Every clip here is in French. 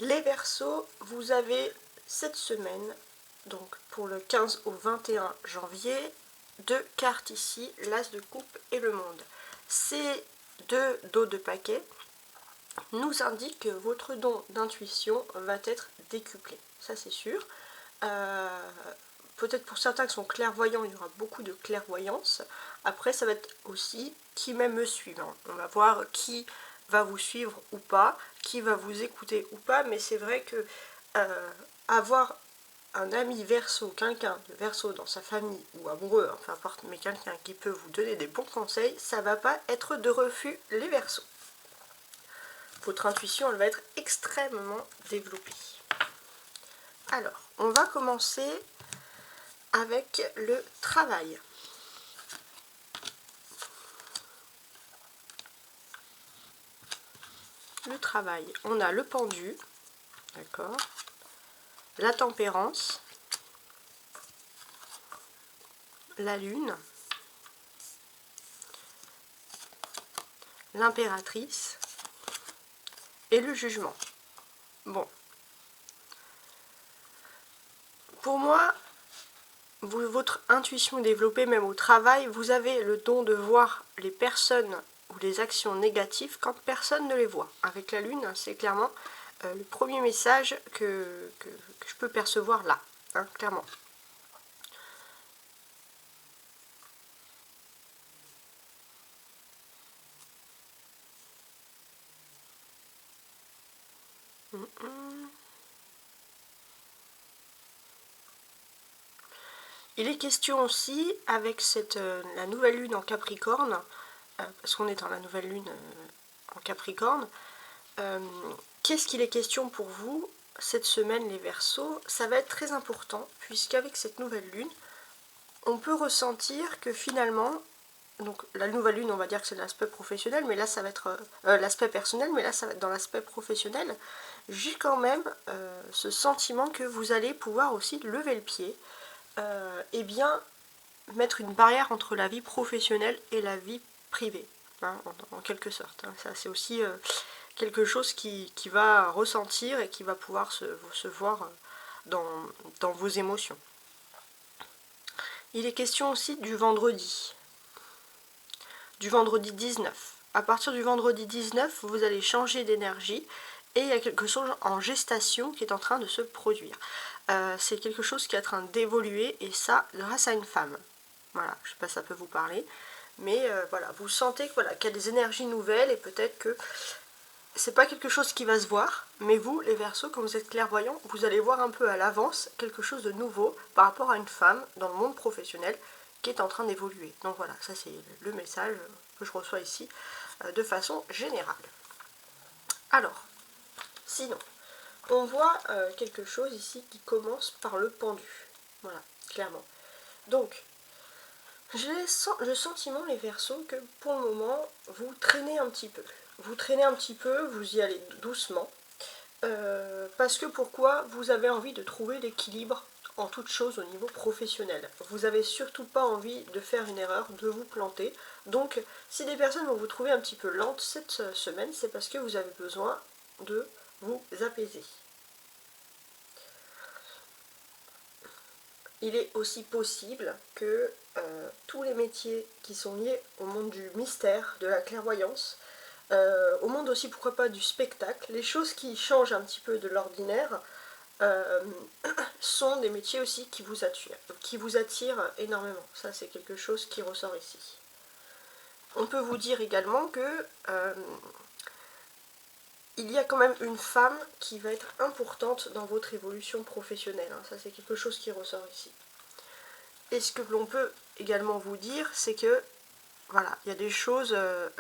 Les Verseaux, vous avez cette semaine, donc pour le 15 au 21 janvier, deux cartes ici, l'As de coupe et le Monde. Ces deux dos de paquet nous indiquent que votre don d'intuition va être décuplé, ça c'est sûr. Peut-être pour certains qui sont clairvoyants, il y aura beaucoup de clairvoyance. Après, ça va être aussi qui même me suivre. On va voir qui va vous suivre ou pas, qui va vous écouter ou pas, mais c'est vrai que avoir un ami Verseau, quelqu'un de Verseau dans sa famille ou amoureux, enfin importe, mais quelqu'un qui peut vous donner des bons conseils, ça va pas être de refus les Verseaux. Votre intuition, elle va être extrêmement développée. Alors, on va commencer avec le travail. Le travail, on a le pendu, d'accord, la tempérance, la lune, l'impératrice et le jugement. Bon, pour moi, votre intuition est développée même au travail, vous avez le don de voir les personnes ou les actions négatives quand personne ne les voit. Avec la lune, c'est clairement le premier message que je peux percevoir là, hein, clairement. Il est question aussi, avec la nouvelle lune en Capricorne, parce qu'on est dans la nouvelle lune en Capricorne, qu'est-ce qu'il est question pour vous cette semaine les Verseaux? Ça va être très important, puisqu'avec cette nouvelle lune, on peut ressentir que finalement, donc la nouvelle lune, on va dire que c'est l'aspect professionnel, mais là ça va être l'aspect personnel, mais là ça va être dans l'aspect professionnel. J'ai quand même ce sentiment que vous allez pouvoir aussi lever le pied, et bien mettre une barrière entre la vie professionnelle et la vie privée, hein, en quelque sorte. Hein. Ça c'est aussi quelque chose qui va ressentir et qui va pouvoir se voir dans vos émotions. Il est question aussi du vendredi 19. À partir du vendredi 19, vous allez changer d'énergie et il y a quelque chose en gestation qui est en train de se produire. C'est quelque chose qui est en train d'évoluer et ça grâce à une femme. Voilà, je ne sais pas si ça peut vous parler, mais voilà, vous sentez qu'il y a des énergies nouvelles et peut-être que c'est pas quelque chose qui va se voir, mais vous, les Verseaux, quand vous êtes clairvoyants, vous allez voir un peu à l'avance quelque chose de nouveau par rapport à une femme dans le monde professionnel qui est en train d'évoluer. Donc voilà, ça c'est le message que je reçois ici de façon générale. Alors, sinon, on voit quelque chose ici qui commence par le pendu. Voilà, clairement. Donc, j'ai le sentiment, les Verseaux, que pour le moment, vous traînez un petit peu. Vous traînez un petit peu, vous y allez doucement. Parce que pourquoi? Vous avez envie de trouver l'équilibre en toute chose au niveau professionnel. Vous n'avez surtout pas envie de faire une erreur, de vous planter. Donc, si des personnes vont vous trouver un petit peu lente cette semaine, c'est parce que vous avez besoin de vous apaiser. Il est aussi possible que tous les métiers qui sont liés au monde du mystère, de la clairvoyance, au monde aussi, pourquoi pas, du spectacle, les choses qui changent un petit peu de l'ordinaire, sont des métiers aussi qui vous attirent énormément. Ça, c'est quelque chose qui ressort ici. On peut vous dire également que il y a quand même une femme qui va être importante dans votre évolution professionnelle. Hein. Ça, c'est quelque chose qui ressort ici. Et ce que l'on peut également vous dire, c'est que voilà, il y a des choses,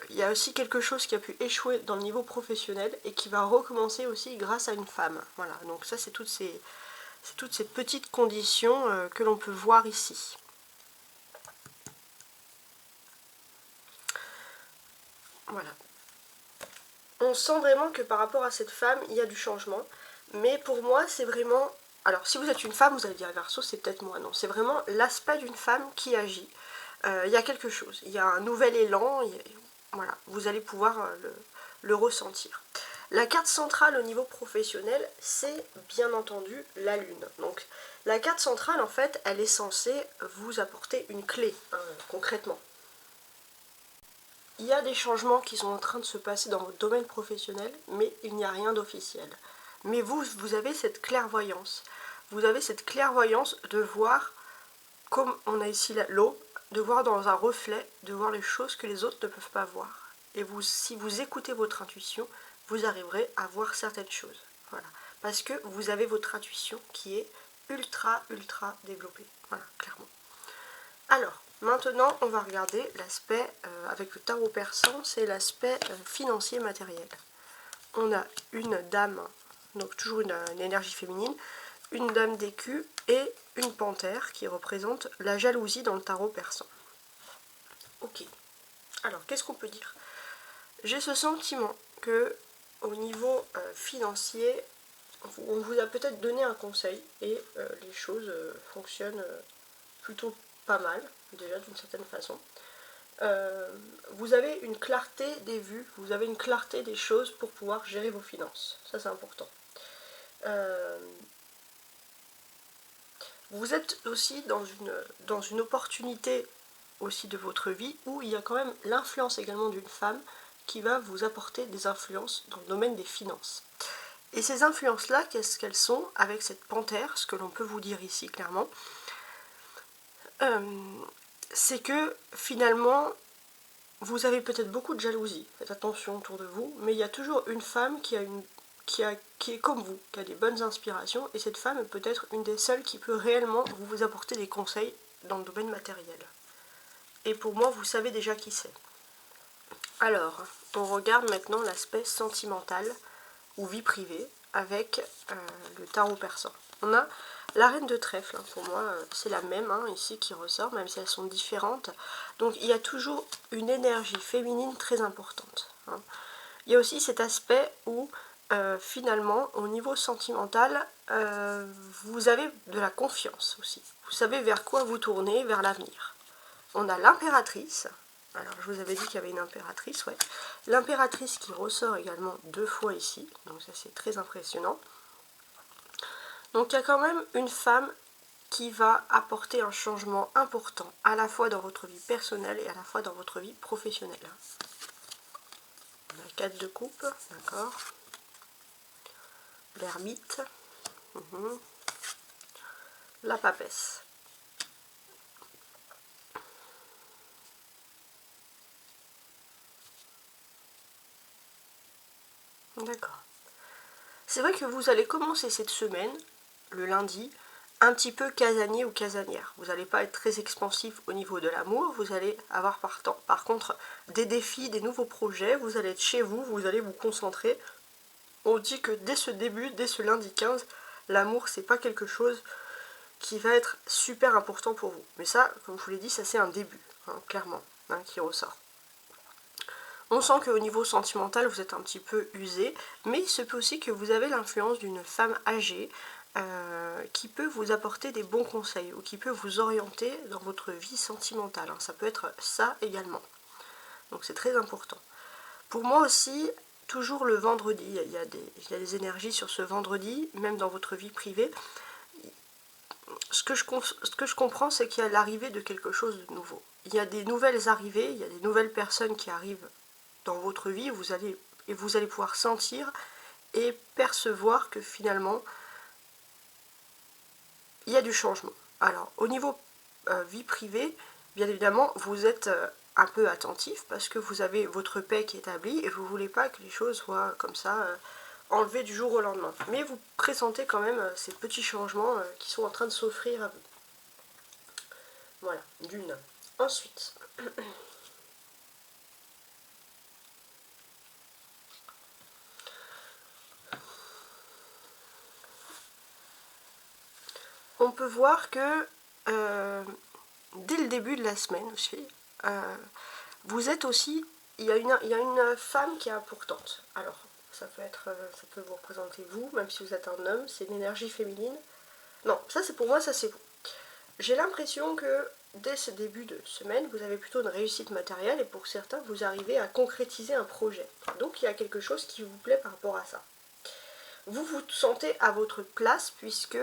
il y a aussi quelque chose qui a pu échouer dans le niveau professionnel et qui va recommencer aussi grâce à une femme. Voilà, donc ça c'est toutes ces petites conditions que l'on peut voir ici. Voilà. On sent vraiment que par rapport à cette femme, il y a du changement. Mais pour moi, c'est vraiment... Alors, si vous êtes une femme, vous allez dire Verseau, c'est peut-être moi. Non, c'est vraiment l'aspect d'une femme qui agit. Il y a quelque chose. Il y a un nouvel élan. Voilà, vous allez pouvoir le ressentir. La carte centrale au niveau professionnel, c'est bien entendu la Lune. Donc la carte centrale, en fait, elle est censée vous apporter une clé, hein, concrètement. Il y a des changements qui sont en train de se passer dans votre domaine professionnel, mais il n'y a rien d'officiel. Mais vous avez cette clairvoyance. Vous avez cette clairvoyance de voir, comme on a ici l'eau, de voir dans un reflet, de voir les choses que les autres ne peuvent pas voir. Et vous, si vous écoutez votre intuition, vous arriverez à voir certaines choses. Voilà. Parce que vous avez votre intuition qui est ultra développée. Voilà, clairement. Alors, maintenant, on va regarder l'aspect, avec le tarot persan, c'est l'aspect financier matériel. On a une dame, donc toujours une énergie féminine, une dame d'écu et une panthère qui représente la jalousie dans le tarot persan. Ok, alors qu'est-ce qu'on peut dire? J'ai ce sentiment que au niveau financier, on vous a peut-être donné un conseil et les choses fonctionnent plutôt pas mal, déjà d'une certaine façon. Vous avez une clarté des vues, vous avez une clarté des choses pour pouvoir gérer vos finances. Ça, c'est important. Vous êtes aussi dans une opportunité aussi de votre vie où il y a quand même l'influence également d'une femme qui va vous apporter des influences dans le domaine des finances. Et ces influences-là, qu'est-ce qu'elles sont avec cette panthère? Ce que l'on peut vous dire ici clairement, c'est que finalement, vous avez peut-être beaucoup de jalousie, faites attention autour de vous, mais il y a toujours une femme qui est comme vous, qui a des bonnes inspirations, et cette femme est peut-être une des seules qui peut réellement vous apporter des conseils dans le domaine matériel. Et pour moi, vous savez déjà qui c'est. Alors, on regarde maintenant l'aspect sentimental ou vie privée avec le tarot persan. On a la reine de trèfle, hein, pour moi c'est la même ici qui ressort, même si elles sont différentes. Donc il y a toujours une énergie féminine très importante. Hein. Il y a aussi cet aspect où finalement au niveau sentimental, vous avez de la confiance aussi. Vous savez vers quoi vous tournez, vers l'avenir. On a l'impératrice. Alors je vous avais dit qu'il y avait une impératrice, ouais. L'impératrice qui ressort également 2 fois ici, donc ça c'est très impressionnant. Donc il y a quand même une femme qui va apporter un changement important, à la fois dans votre vie personnelle et à la fois dans votre vie professionnelle. On a 4 de coupe, d'accord. L'ermite, la papesse. D'accord. C'est vrai que vous allez commencer cette semaine, le lundi, un petit peu casanier ou casanière. Vous n'allez pas être très expansif au niveau de l'amour, vous allez avoir par contre des défis, des nouveaux projets, vous allez être chez vous, vous allez vous concentrer. On dit que dès ce début, dès ce lundi 15, l'amour c'est pas quelque chose qui va être super important pour vous. Mais ça, comme je vous l'ai dit, ça c'est un début, clairement, qui ressort. On sent qu'au niveau sentimental, vous êtes un petit peu usé, mais il se peut aussi que vous avez l'influence d'une femme âgée qui peut vous apporter des bons conseils ou qui peut vous orienter dans votre vie sentimentale. Ça peut être ça également. Donc c'est très important. Pour moi aussi, toujours le vendredi, il y a des énergies sur ce vendredi, même dans votre vie privée. Ce que je comprends, c'est qu'il y a l'arrivée de quelque chose de nouveau. Il y a des nouvelles arrivées, il y a des nouvelles personnes qui arrivent dans votre vie, vous allez pouvoir sentir et percevoir que finalement il y a du changement. Alors au niveau vie privée, bien évidemment vous êtes un peu attentif parce que vous avez votre paix qui est établie et vous ne voulez pas que les choses soient comme ça enlevées du jour au lendemain. Mais vous pressentez quand même ces petits changements qui sont en train de s'offrir à vous. Voilà, d'une. Ensuite, on peut voir que dès le début de la semaine aussi, vous êtes aussi, il y a une femme qui est importante. Alors, ça peut vous représenter vous, même si vous êtes un homme, c'est une énergie féminine. Non, ça c'est pour moi, ça c'est vous. J'ai l'impression que dès ce début de semaine, vous avez plutôt une réussite matérielle et pour certains, vous arrivez à concrétiser un projet. Donc il y a quelque chose qui vous plaît par rapport à ça. Vous vous sentez à votre place puisque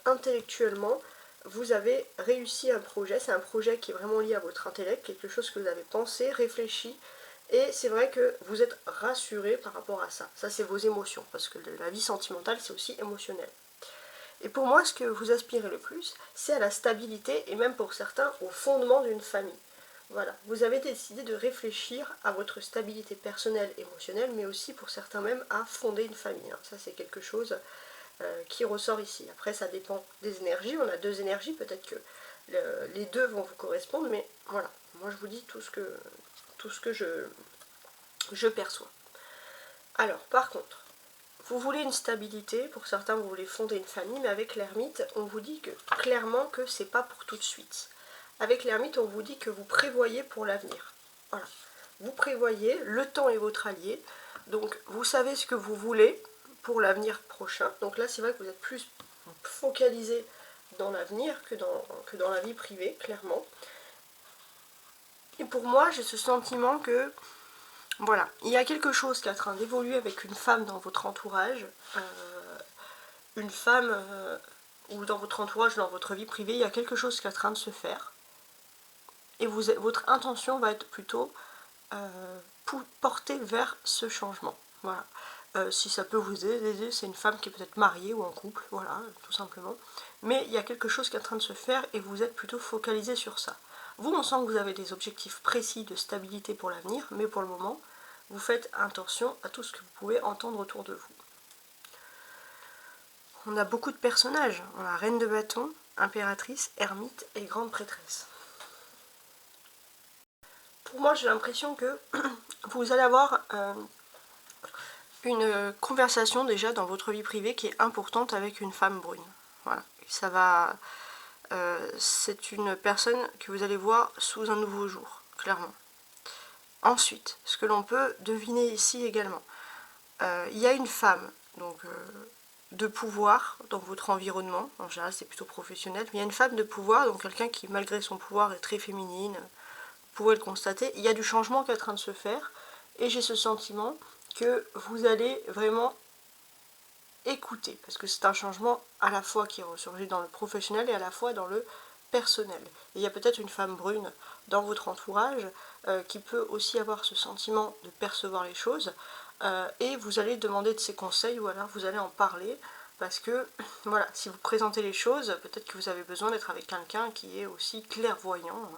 intellectuellement, vous avez réussi un projet. C'est un projet qui est vraiment lié à votre intellect, quelque chose que vous avez pensé, réfléchi. Et c'est vrai que vous êtes rassuré par rapport à ça. Ça, c'est vos émotions, parce que la vie sentimentale, c'est aussi émotionnel. Et pour moi, ce que vous aspirez le plus, c'est à la stabilité, et même pour certains, au fondement d'une famille. Voilà, vous avez décidé de réfléchir à votre stabilité personnelle, émotionnelle, mais aussi pour certains même à fonder une famille. Ça, c'est quelque chose qui ressort ici. Après, ça dépend des énergies. On a deux énergies, peut-être que les deux vont vous correspondre, mais voilà, moi je vous dis tout ce que je perçois. Alors, par contre, vous voulez une stabilité, pour certains vous voulez fonder une famille, mais avec l'ermite, on vous dit que clairement que c'est pas pour tout de suite. Avec l'ermite, on vous dit que vous prévoyez pour l'avenir. Voilà. Vous prévoyez, le temps est votre allié, donc vous savez ce que vous voulez pour l'avenir prochain. Donc là, c'est vrai que vous êtes plus focalisé dans l'avenir que dans la vie privée, clairement. Et pour moi, j'ai ce sentiment que, voilà, il y a quelque chose qui est en train d'évoluer avec une femme dans votre entourage, une femme, ou dans votre entourage, dans votre vie privée, il y a quelque chose qui est en train de se faire. Et votre intention va être plutôt portée vers ce changement. Voilà. Si ça peut vous aider, c'est une femme qui est peut-être mariée ou en couple, voilà, tout simplement. Mais il y a quelque chose qui est en train de se faire et vous êtes plutôt focalisé sur ça. Vous, on sent que vous avez des objectifs précis de stabilité pour l'avenir, mais pour le moment, vous faites attention à tout ce que vous pouvez entendre autour de vous. On a beaucoup de personnages. On a Reine de bâton, impératrice, ermite et grande prêtresse. Pour moi, j'ai l'impression que vous allez avoir une conversation déjà dans votre vie privée qui est importante avec une femme brune. Voilà. Ça va. C'est une personne que vous allez voir sous un nouveau jour, clairement. Ensuite, ce que l'on peut deviner ici également, il y a une femme, donc de pouvoir dans votre environnement, en général c'est plutôt professionnel, mais il y a une femme de pouvoir, donc quelqu'un qui malgré son pouvoir est très féminine, vous pouvez le constater, il y a du changement qui est en train de se faire, et j'ai ce sentiment que vous allez vraiment écouter, parce que c'est un changement à la fois qui ressurgit dans le professionnel et à la fois dans le personnel. Et il y a peut-être une femme brune dans votre entourage qui peut aussi avoir ce sentiment de percevoir les choses, et vous allez demander de ses conseils ou alors vous allez en parler, parce que voilà, si vous présentez les choses, peut-être que vous avez besoin d'être avec quelqu'un qui est aussi clairvoyant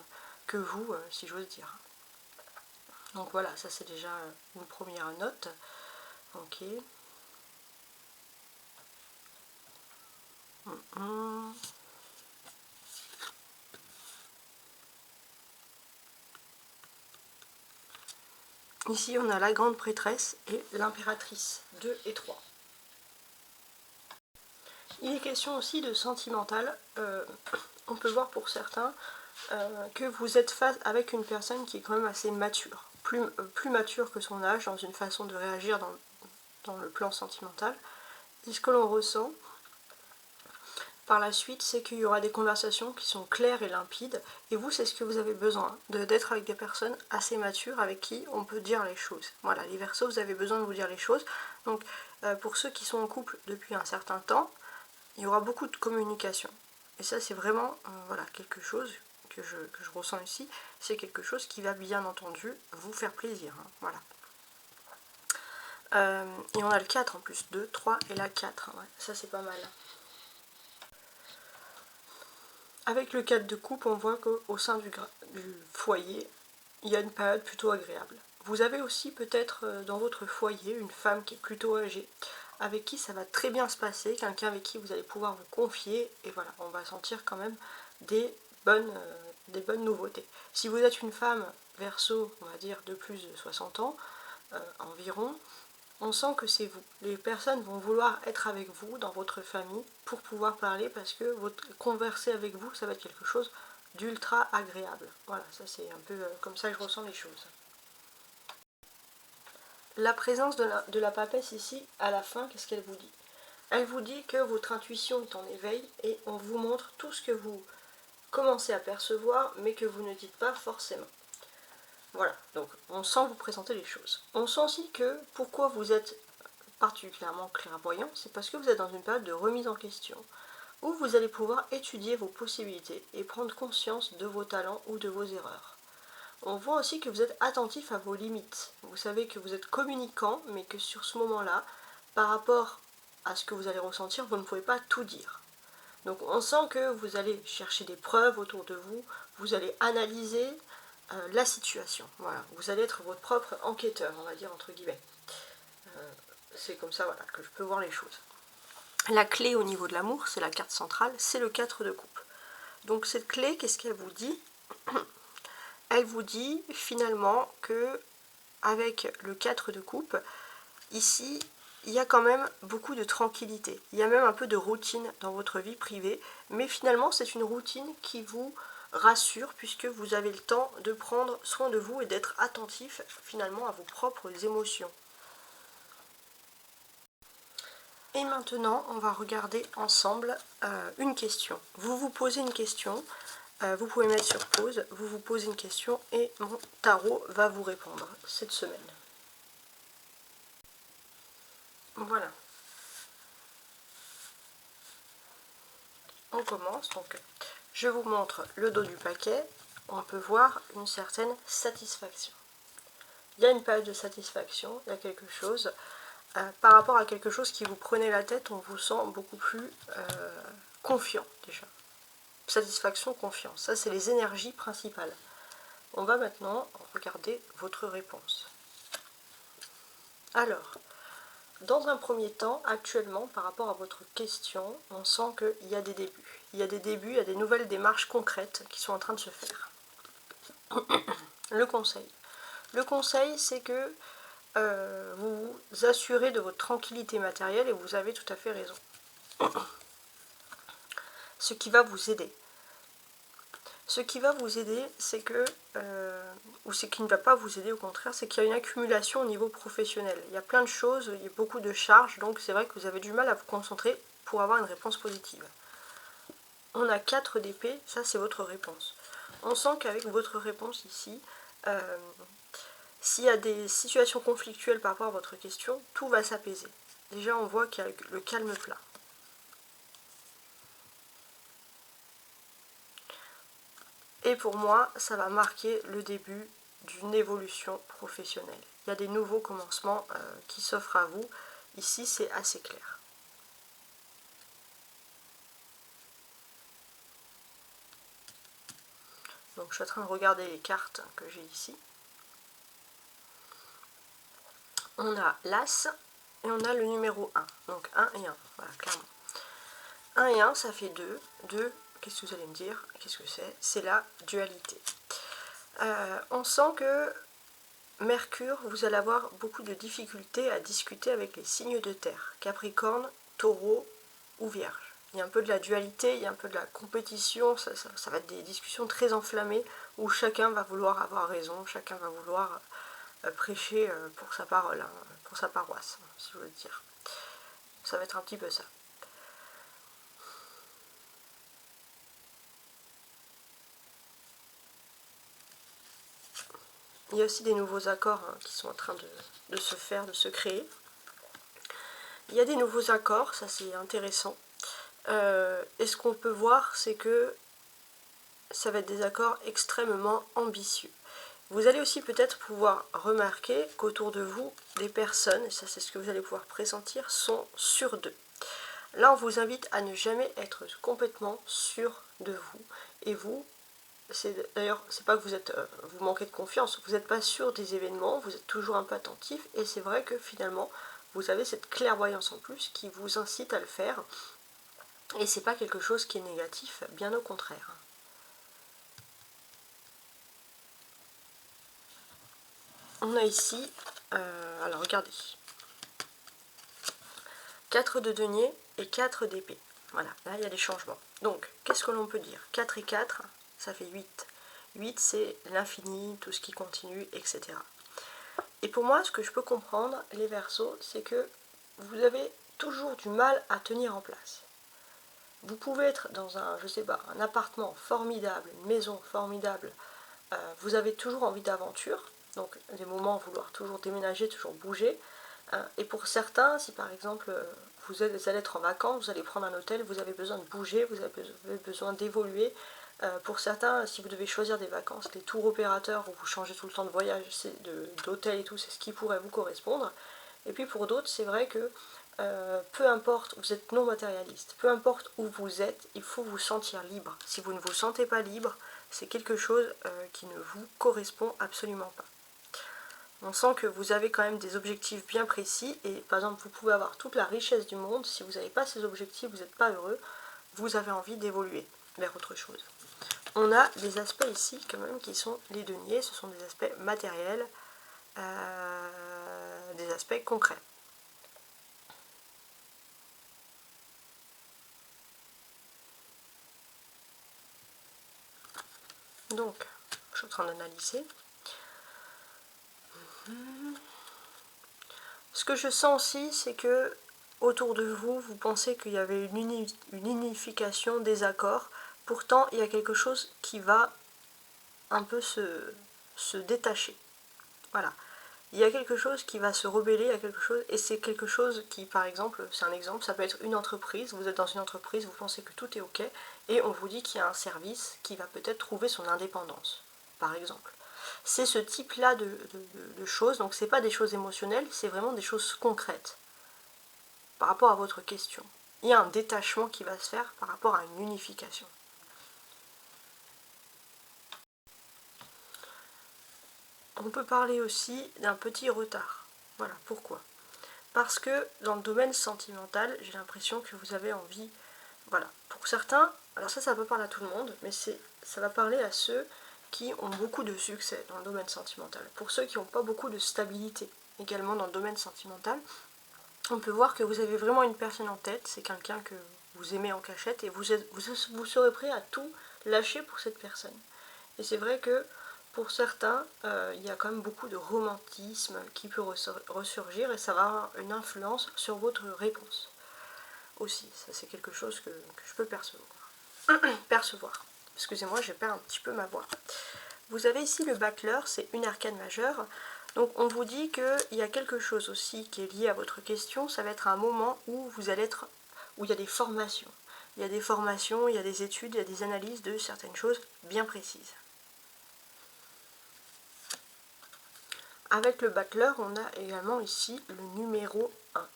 que vous, si j'ose dire. Donc voilà, ça c'est déjà une première note. Ok. Ici on a la grande prêtresse et l'impératrice, 2 et 3. Il est question aussi de sentimental. On peut voir pour certains que vous êtes face avec une personne qui est quand même assez mature, plus mature que son âge dans une façon de réagir dans le plan sentimental. Et ce que l'on ressent par la suite, c'est qu'il y aura des conversations qui sont claires et limpides, et vous, c'est ce que vous avez besoin, d'être avec des personnes assez matures avec qui on peut dire les choses. Voilà, les Verseaux, vous avez besoin de vous dire les choses. Donc, pour ceux qui sont en couple depuis un certain temps, il y aura beaucoup de communication. Et ça, c'est vraiment voilà, quelque chose que je ressens ici. C'est quelque chose qui va bien entendu vous faire plaisir. Hein, voilà. Et on a le 4 en plus, 2, 3 et la 4. Ouais, ça, c'est pas mal. Avec le 4 de coupe, on voit qu'au sein du foyer, il y a une période plutôt agréable. Vous avez aussi peut-être dans votre foyer une femme qui est plutôt âgée, avec qui ça va très bien se passer, quelqu'un avec qui vous allez pouvoir vous confier, et voilà, on va sentir quand même des bonnes nouveautés. Si vous êtes une femme Verseau, on va dire de plus de 60 ans environ, on sent que c'est vous. Les personnes vont vouloir être avec vous dans votre famille pour pouvoir parler, parce que converser avec vous, ça va être quelque chose d'ultra agréable. Voilà, ça c'est un peu comme ça que je ressens les choses. La présence de la papesse ici, à la fin, qu'est-ce qu'elle vous dit? Elle vous dit que votre intuition est en éveil et on vous montre tout ce que vous commencez à percevoir, mais que vous ne dites pas forcément. Voilà, donc on sent vous présenter les choses. On sent aussi que pourquoi vous êtes particulièrement clairvoyant, c'est parce que vous êtes dans une période de remise en question, où vous allez pouvoir étudier vos possibilités et prendre conscience de vos talents ou de vos erreurs. On voit aussi que vous êtes attentif à vos limites. Vous savez que vous êtes communicant, mais que sur ce moment-là, par rapport à ce que vous allez ressentir, vous ne pouvez pas tout dire. Donc on sent que vous allez chercher des preuves autour de vous, vous allez analyser la situation. Voilà, vous allez être votre propre enquêteur, on va dire entre guillemets. C'est comme ça voilà, que je peux voir les choses. La clé au niveau de l'amour, c'est la carte centrale, c'est le 4 de coupe. Donc cette clé, qu'est-ce qu'elle vous dit? Elle vous dit finalement que avec le 4 de coupe, ici, il y a quand même beaucoup de tranquillité. Il y a même un peu de routine dans votre vie privée, mais finalement c'est une routine qui vous rassure puisque vous avez le temps de prendre soin de vous et d'être attentif finalement à vos propres émotions. Et maintenant, on va regarder ensemble une question. Vous vous posez une question, vous pouvez mettre sur pause, vous vous posez une question et mon tarot va vous répondre cette semaine. Voilà. On commence, donc je vous montre le dos du paquet, on peut voir une certaine satisfaction. Il y a une période de satisfaction, il y a quelque chose, par rapport à quelque chose qui vous prenait la tête, on vous sent beaucoup plus confiant déjà. Satisfaction, confiance, ça c'est les énergies principales. On va maintenant regarder votre réponse. Alors, dans un premier temps, actuellement, par rapport à votre question, on sent qu'il y a des débuts. Il y a des débuts, il y a des nouvelles démarches concrètes qui sont en train de se faire. Le conseil. Le conseil, c'est que vous vous assurez de votre tranquillité matérielle et vous avez tout à fait raison. Ce qui va vous aider. Ce qui va vous aider, c'est que, ou ce qui ne va pas vous aider au contraire, c'est qu'il y a une accumulation au niveau professionnel. Il y a plein de choses, il y a beaucoup de charges, donc c'est vrai que vous avez du mal à vous concentrer pour avoir une réponse positive. On a 4 d'épée, ça c'est votre réponse. On sent qu'avec votre réponse ici, s'il y a des situations conflictuelles par rapport à votre question, tout va s'apaiser. Déjà on voit qu'il y a le calme plat. Et pour moi, ça va marquer le début d'une évolution professionnelle. Il y a des nouveaux commencements qui s'offrent à vous. Ici, c'est assez clair. Donc, je suis en train de regarder les cartes que j'ai ici. On a l'As et on a le numéro 1. Donc, 1 et 1. Voilà, clairement. 1 et 1, ça fait 2. 2, qu'est-ce que vous allez me dire? Qu'est-ce que c'est? C'est la dualité. On sent que Mercure, vous allez avoir beaucoup de difficultés à discuter avec les signes de terre, Capricorne, Taureau ou Vierge. Il y a un peu de la dualité, il y a un peu de la compétition, ça va être des discussions très enflammées où chacun va vouloir avoir raison, chacun va vouloir prêcher pour sa parole, hein, pour sa paroisse, si je veux dire. Ça va être un petit peu ça. Il y a aussi des nouveaux accords qui sont en train de se faire, de se créer. Il y a des nouveaux accords, ça c'est intéressant. Et ce qu'on peut voir, c'est que ça va être des accords extrêmement ambitieux. Vous allez aussi peut-être pouvoir remarquer qu'autour de vous, des personnes, et ça c'est ce que vous allez pouvoir pressentir, sont sûres d'eux. Là, on vous invite à ne jamais être complètement sûr de vous. Et vous, d'ailleurs, c'est pas que vous manquez de confiance, vous n'êtes pas sûr des événements, vous êtes toujours un peu attentif, et c'est vrai que finalement, vous avez cette clairvoyance en plus qui vous incite à le faire. Et c'est pas quelque chose qui est négatif, bien au contraire. On a ici, alors regardez, 4 de denier et 4 d'épée. Voilà, là il y a des changements. Donc, qu'est-ce que l'on peut dire? 4 et 4, ça fait 8. 8, c'est l'infini, tout ce qui continue, etc. Et pour moi, ce que je peux comprendre, les Verseaux, c'est que vous avez toujours du mal à tenir en place. Vous pouvez être dans un, je sais pas, un appartement formidable, une maison formidable, vous avez toujours envie d'aventure, donc des moments où vouloir toujours déménager, toujours bouger, et pour certains, si par exemple vous allez être en vacances, vous allez prendre un hôtel, vous avez besoin de bouger, vous avez besoin d'évoluer. Pour certains, si vous devez choisir des vacances, les tours opérateurs où vous changez tout le temps de voyage, d'hôtel et tout, c'est ce qui pourrait vous correspondre. Et puis pour d'autres, c'est vrai que peu importe, vous êtes non matérialiste, peu importe où vous êtes, il faut vous sentir libre. Si vous ne vous sentez pas libre, c'est quelque chose qui ne vous correspond absolument pas. On sent que vous avez quand même des objectifs bien précis et par exemple vous pouvez avoir toute la richesse du monde, si vous n'avez pas ces objectifs, vous n'êtes pas heureux, vous avez envie d'évoluer vers autre chose. On a des aspects ici quand même qui sont les deniers, ce sont des aspects matériels, des aspects concrets. Donc, je suis en train d'analyser. Ce que je sens aussi, c'est que autour de vous, vous pensez qu'il y avait une unification des accords. Pourtant, il y a quelque chose qui va un peu se détacher. Voilà. Il y a quelque chose qui va se rebeller à quelque chose, et c'est quelque chose qui, par exemple, c'est un exemple, ça peut être une entreprise, vous êtes dans une entreprise, vous pensez que tout est ok, et on vous dit qu'il y a un service qui va peut-être trouver son indépendance, par exemple. C'est ce type-là de choses, donc c'est pas des choses émotionnelles, c'est vraiment des choses concrètes, par rapport à votre question. Il y a un détachement qui va se faire par rapport à une unification. On peut parler aussi d'un petit retard. Voilà, pourquoi ? Parce que dans le domaine sentimental, j'ai l'impression que vous avez envie, voilà, pour certains, alors ça peut parler à tout le monde, mais ça va parler à ceux qui ont beaucoup de succès dans le domaine sentimental. Pour ceux qui n'ont pas beaucoup de stabilité également dans le domaine sentimental, on peut voir que vous avez vraiment une personne en tête, c'est quelqu'un que vous aimez en cachette et vous serez prêt à tout lâcher pour cette personne. Et c'est vrai que pour certains, il y a quand même beaucoup de romantisme qui peut ressurgir et ça va avoir une influence sur votre réponse. Aussi, ça c'est quelque chose que je peux percevoir. Excusez-moi, je perds un petit peu ma voix. Vous avez ici le bâcleur, c'est une arcane majeure. Donc on vous dit qu'il y a quelque chose aussi qui est lié à votre question, ça va être un moment où vous allez être, où il y a des formations. Il y a des formations, il y a des études, il y a des analyses de certaines choses bien précises. Avec le bâcleur, on a également ici le numéro 1.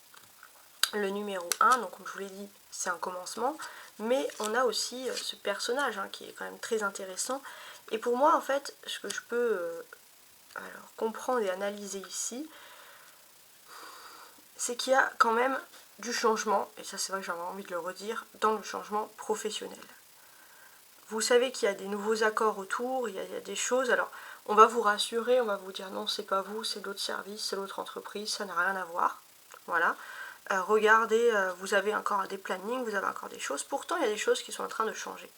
Le numéro 1, donc comme je vous l'ai dit, c'est un commencement, mais on a aussi ce personnage qui est quand même très intéressant. Et pour moi, en fait, ce que je peux comprendre et analyser ici, c'est qu'il y a quand même du changement, et ça c'est vrai que j'avais envie de le redire, dans le changement professionnel. Vous savez qu'il y a des nouveaux accords autour, il y a des choses, alors on va vous rassurer, on va vous dire non, c'est pas vous, c'est l'autre service, c'est l'autre entreprise, ça n'a rien à voir. Voilà. Regardez, vous avez encore des plannings, vous avez encore des choses, pourtant il y a des choses qui sont en train de changer.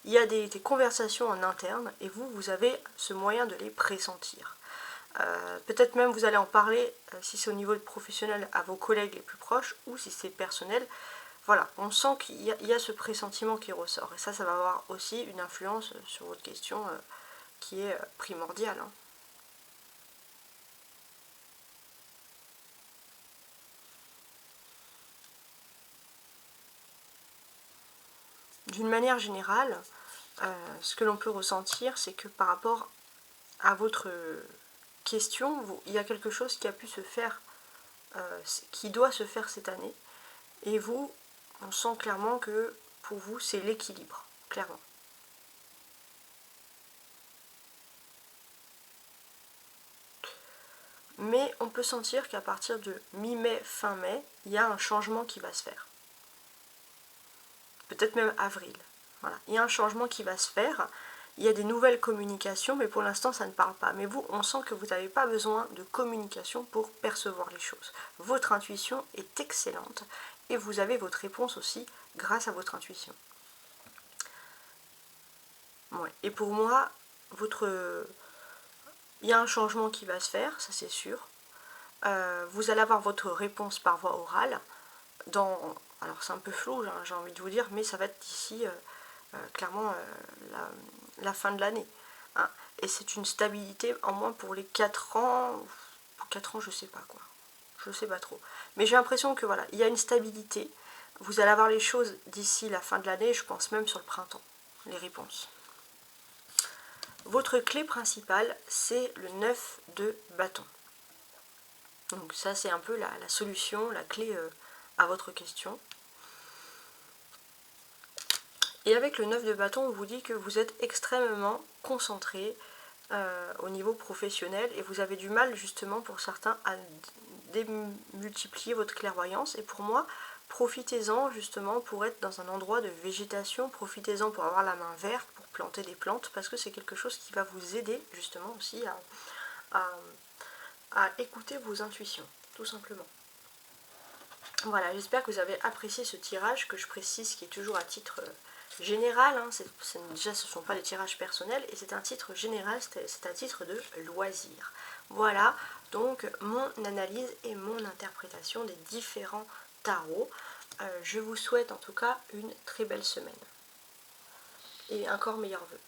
Il y a des conversations en interne et vous avez ce moyen de les pressentir. Peut-être même vous allez en parler, si c'est au niveau professionnel, à vos collègues les plus proches ou si c'est personnel. Voilà, on sent qu'il y a ce pressentiment qui ressort et ça va avoir aussi une influence sur votre question qui est primordiale. D'une manière générale, ce que l'on peut ressentir, c'est que par rapport à votre question, il y a quelque chose qui a pu se faire, qui doit se faire cette année. Et vous, on sent clairement que pour vous, c'est l'équilibre, clairement. Mais on peut sentir qu'à partir de mi-mai, fin mai, il y a un changement qui va se faire. Peut-être même avril. Voilà. Il y a un changement qui va se faire. Il y a des nouvelles communications, mais pour l'instant, ça ne parle pas. Mais vous, on sent que vous n'avez pas besoin de communication pour percevoir les choses. Votre intuition est excellente et vous avez votre réponse aussi grâce à votre intuition. Ouais. Et pour moi, il y a un changement qui va se faire, ça c'est sûr. Vous allez avoir votre réponse par voie orale dans Alors c'est un peu flou, j'ai envie de vous dire, mais ça va être d'ici clairement la fin de l'année. Hein. Et c'est une stabilité en moins pour les 4 ans. Pour 4 ans, je sais pas quoi. Je sais pas trop. Mais j'ai l'impression que voilà, il y a une stabilité. Vous allez avoir les choses d'ici la fin de l'année, je pense même sur le printemps, les réponses. Votre clé principale, c'est le 9 de bâton. Donc ça, c'est un peu la solution, la clé à votre question. Et avec le 9 de bâton, on vous dit que vous êtes extrêmement concentré au niveau professionnel et vous avez du mal justement pour certains à démultiplier votre clairvoyance. Et pour moi, profitez-en justement pour être dans un endroit de végétation, profitez-en pour avoir la main verte, pour planter des plantes, parce que c'est quelque chose qui va vous aider justement aussi à écouter vos intuitions, tout simplement. Voilà, j'espère que vous avez apprécié ce tirage, que je précise qui est toujours à titre général, hein. Déjà ce ne sont pas des tirages personnels et c'est un titre général, c'est un titre de loisir. Voilà donc mon analyse et mon interprétation des différents tarots. Je vous souhaite en tout cas une très belle semaine et encore meilleurs vœux.